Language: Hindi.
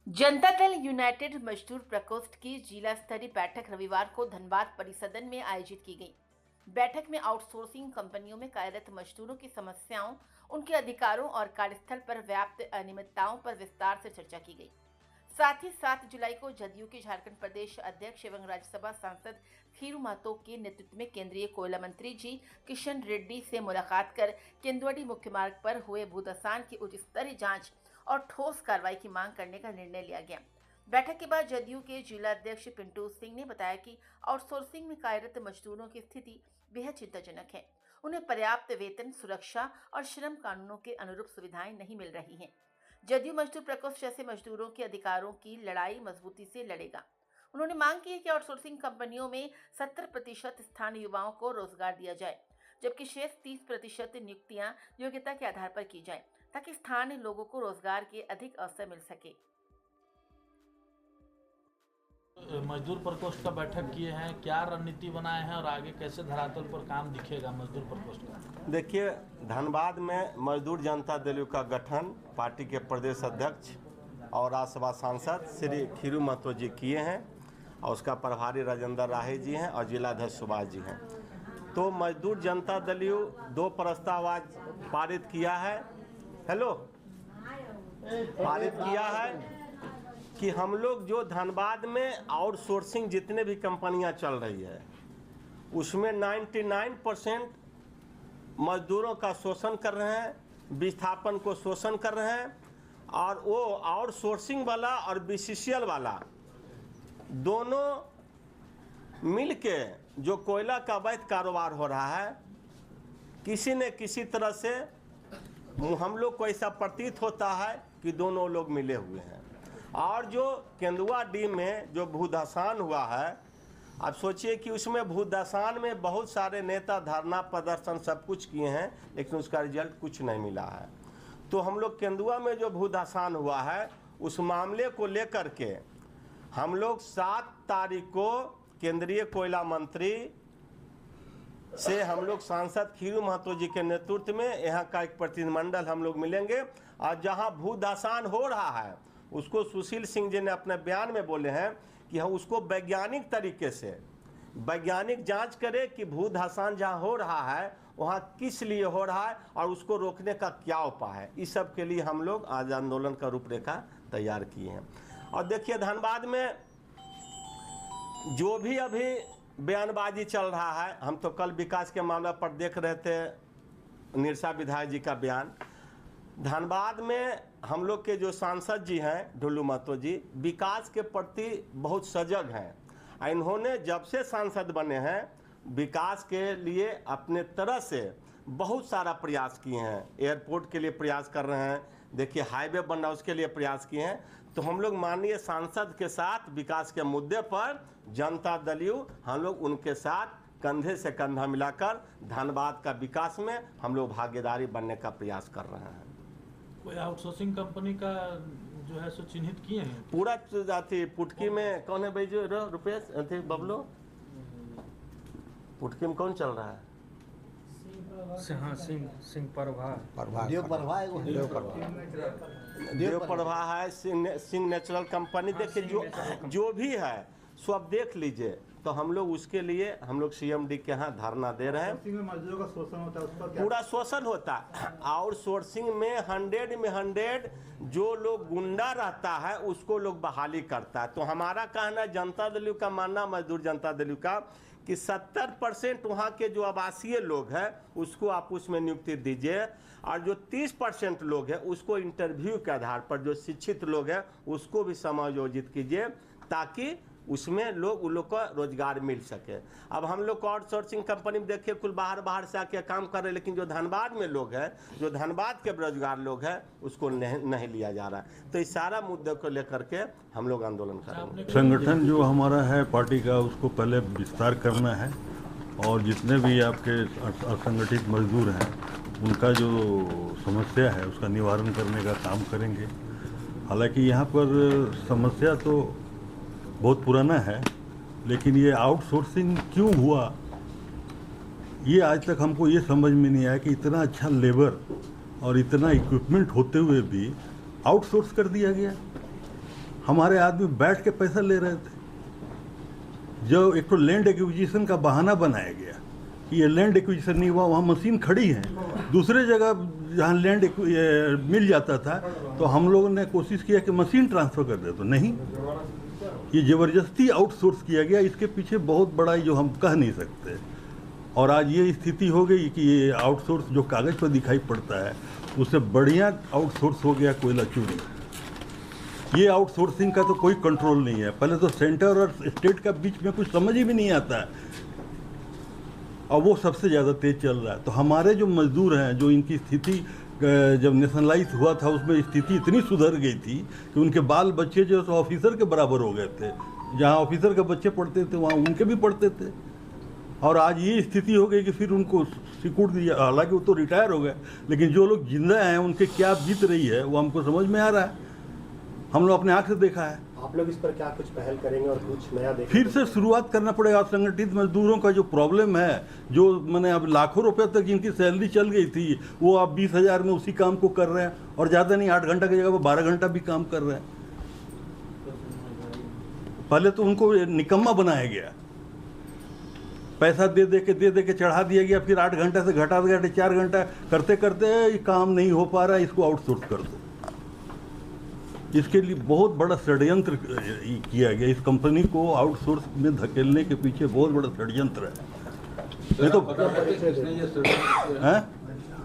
जनता दल यूनाइटेड मजदूर प्रकोष्ठ की जिला स्तरीय बैठक रविवार को धनबाद परिसदन में आयोजित की गई। बैठक में आउटसोर्सिंग कंपनियों में कार्यरत मजदूरों की समस्याओं, उनके अधिकारों और कार्यस्थल पर व्याप्त अनियमितताओं पर विस्तार से चर्चा की गई। साथ ही 7 जुलाई को जदयू के झारखंड प्रदेश अध्यक्ष एवं राज्यसभा सांसद खीरू महतो के नेतृत्व में केंद्रीय कोयला मंत्री जी किशन रेड्डी से मुलाकात कर केंदुआडी मुख्य मार्ग पर हुए भूधसान की उच्च स्तरीय जांच और ठोस कार्रवाई की मांग करने का निर्णय लिया गया। बैठक के बाद जदयू के जिला अध्यक्ष पिंटू सिंह ने बताया कि आउटसोर्सिंग में कार्यरत मजदूरों की स्थिति बेहद चिंताजनक है। उन्हें पर्याप्त वेतन, सुरक्षा और श्रम कानूनों के अनुरूप सुविधाएं नहीं मिल रही हैं। जदयू मजदूर प्रकोष्ठ जैसे मजदूरों के अधिकारों की लड़ाई मजबूती से लड़ेगा। उन्होंने मांग की है कि आउटसोर्सिंग कंपनियों में 70% स्थानीय युवाओं को रोजगार दिया जाए, जबकि शेष 30% नियुक्तियां योग्यता के आधार पर की जाए, ताकि स्थानीय लोगों को रोजगार के अधिक अवसर मिल सके। मजदूर प्रकोष्ठ का बैठक किए हैं, क्या रणनीति बनाए हैं और आगे कैसे धरातल पर काम दिखेगा मजदूर प्रकोष्ठ का? देखिए, धनबाद में मजदूर जनता दल का गठन पार्टी के प्रदेश अध्यक्ष और राज्यसभा सांसद श्री खीरू महतो जी किए हैं और उसका प्रभारी राजेंद्र राही जी हैं और जिलाध्यक्ष सुभाष जी हैं। तो मजदूर जनता दल 2 प्रस्ताव आज पारित किया है। पारित किया है कि हम लोग जो धनबाद में आउटसोर्सिंग जितने भी कंपनियां चल रही है उसमें 99% मजदूरों का शोषण कर रहे हैं, विस्थापन को शोषण कर रहे हैं और वो आउटसोर्सिंग वाला और बीसीसीएल वाला दोनों मिलके जो कोयला का अवैध कारोबार हो रहा है, किसी न किसी तरह से हम लोग को ऐसा प्रतीत होता है कि दोनों लोग मिले हुए हैं। और जो केंदुआडी में जो भूधसान हुआ है, आप सोचिए कि उसमें भूधसान में बहुत सारे नेता धरना प्रदर्शन सब कुछ किए हैं, लेकिन उसका रिजल्ट कुछ नहीं मिला है। तो हम लोग केंदुआ में जो भूधसान हुआ है उस मामले को लेकर के हम लोग 7 तारीख को केंद्रीय कोयला मंत्री से हम लोग सांसद खीरू महतो जी के नेतृत्व में यहाँ का एक प्रतिनिधिमंडल हम लोग मिलेंगे और जहाँ भूधसान हो रहा है उसको सुशील सिंह जी ने अपने बयान में बोले हैं कि हम उसको वैज्ञानिक तरीके से वैज्ञानिक जांच करें कि भूधसान जहाँ हो रहा है वहाँ किस लिए हो रहा है और उसको रोकने का क्या उपाय है। इस सब के लिए हम लोग आज आंदोलन का रूपरेखा तैयार किए हैं। और देखिए, धनबाद में जो भी अभी बयानबाजी चल रहा है, हम तो कल विकास के मामले पर देख रहे थे निरसा विधायक जी का बयान। धनबाद में हम लोग के जो सांसद जी हैं ढुल्लू महतो जी, विकास के प्रति बहुत सजग हैं। इन्होंने जब से सांसद बने हैं विकास के लिए अपने तरह से बहुत सारा प्रयास किए हैं। एयरपोर्ट के लिए प्रयास कर रहे हैं, देखिए हाईवे बन रहा उसके लिए प्रयास किए हैं। तो हम लोग माननीय सांसद के साथ विकास के मुद्दे पर जनता दल हम लोग उनके साथ कंधे से कंधा मिलाकर धनबाद का विकास में हम लोग भागीदारी बनने का प्रयास कर रहे हैं। कोई आउटसोर्सिंग कंपनी का जो है सो चिन्हित किए हैं? पूरा जाती पुटकी में कौन है भाई जो रुपेश बबलो, पुटकी में कौन चल रहा है? सिंह प्रभा देव प्रभा है, सिंह नेचुरल कंपनी। देखिए जो भी है सो आप देख लीजिए। तो हम लोग उसके लिए हम लोग सीएमडी के यहाँ धरना दे रहे हैं। मजदूरों का शोषण होता है, उस पर क्या? पूरा शोषण होता है। आउटसोर्सिंग में 100 जो लोग गुंडा रहता है उसको लोग बहाली करता है। तो हमारा कहना जनता दल का मानना, मजदूर जनता दल का, कि 70% वहाँ के जो आवासीय लोग हैं उसको आप उसमें नियुक्ति दीजिए और जो 30% लोग हैं उसको इंटरव्यू के आधार पर जो शिक्षित लोग हैं उसको भी समायोजित कीजिए ताकि उसमें लोग उन लोग को रोजगार मिल सके। अब हम लोग को आउटसोर्सिंग कंपनी में देखिए कुल बाहर से आके काम कर रहे हैं, लेकिन जो धनबाद में लोग हैं, जो धनबाद के बेरोजगार लोग हैं उसको नहीं लिया जा रहा है। तो इस सारा मुद्दे को लेकर के हम लोग आंदोलन करेंगे। संगठन जो हमारा है पार्टी का उसको पहले विस्तार करना है और जितने भी आपके असंगठित मजदूर हैं उनका जो समस्या है उसका निवारण करने का काम करेंगे। हालांकि यहाँ पर समस्या तो बहुत पुराना है, लेकिन ये आउटसोर्सिंग क्यों हुआ ये आज तक हमको ये समझ में नहीं आया कि इतना अच्छा लेबर और इतना इक्विपमेंट होते हुए भी आउटसोर्स कर दिया गया। हमारे आदमी बैठ के पैसा ले रहे थे। जो एक तो लैंड एक्विजिशन का बहाना बनाया गया कि ये लैंड एक्विजिशन नहीं हुआ, वहाँ मशीन खड़ी है, दूसरे जगह जहाँ लैंड मिल जाता था तो हम लोगों ने कोशिश किया कि मशीन ट्रांसफ़र कर दे, तो नहीं, ये ज़बरदस्ती आउटसोर्स किया गया। इसके पीछे बहुत बड़ा जो हम कह नहीं सकते। और आज ये स्थिति हो गई कि ये आउटसोर्स जो कागज़ पर दिखाई पड़ता है उससे बढ़िया आउटसोर्स हो गया कोयला चोरी। ये आउटसोर्सिंग का तो कोई कंट्रोल नहीं है। पहले तो सेंटर और स्टेट का बीच में कुछ समझ ही भी नहीं आता है, और वो सबसे ज़्यादा तेज चल रहा है। तो हमारे जो मजदूर हैं, जो इनकी स्थिति जब नेशनलाइज हुआ था उसमें स्थिति इतनी सुधर गई थी कि उनके बाल बच्चे जो तो ऑफिसर के बराबर हो गए थे। जहाँ ऑफिसर के बच्चे पढ़ते थे वहाँ उनके भी पढ़ते थे। और आज ये स्थिति हो गई कि फिर उनको सिक्योर दिया, हालांकि वो तो रिटायर हो गए, लेकिन जो लोग जिंदा हैं उनके क्या बीत रही है वो हमको समझ में आ रहा है। हम लोग अपने आँख से देखा है। आप लोग इस पर क्या कुछ पहल करेंगे और कुछ नया देखेंगे? फिर से शुरुआत करना पड़ेगा। असंगठित मजदूरों का जो प्रॉब्लम है, जो मैंने अब लाखों रुपए तक जिनकी सैलरी चल गई थी, वो अब 20,000 में उसी काम को कर रहे हैं, और ज़्यादा नहीं, 8 घंटा की जगह पर 12 घंटा भी काम कर रहे हैं। पहले तो उनको निकम्मा बनाया गया, पैसा दे दे के चढ़ा दिया गया, फिर 8 घंटे से घटा 4 घंटा करते करते काम नहीं हो पा रहा है, इसको आउटसोर्स कर दो। इसके लिए बहुत बड़ा षड्यंत्र किया गया। इस कंपनी को आउटसोर्स में धकेलने के पीछे बहुत बड़ा षड्यंत्र है। नहीं तो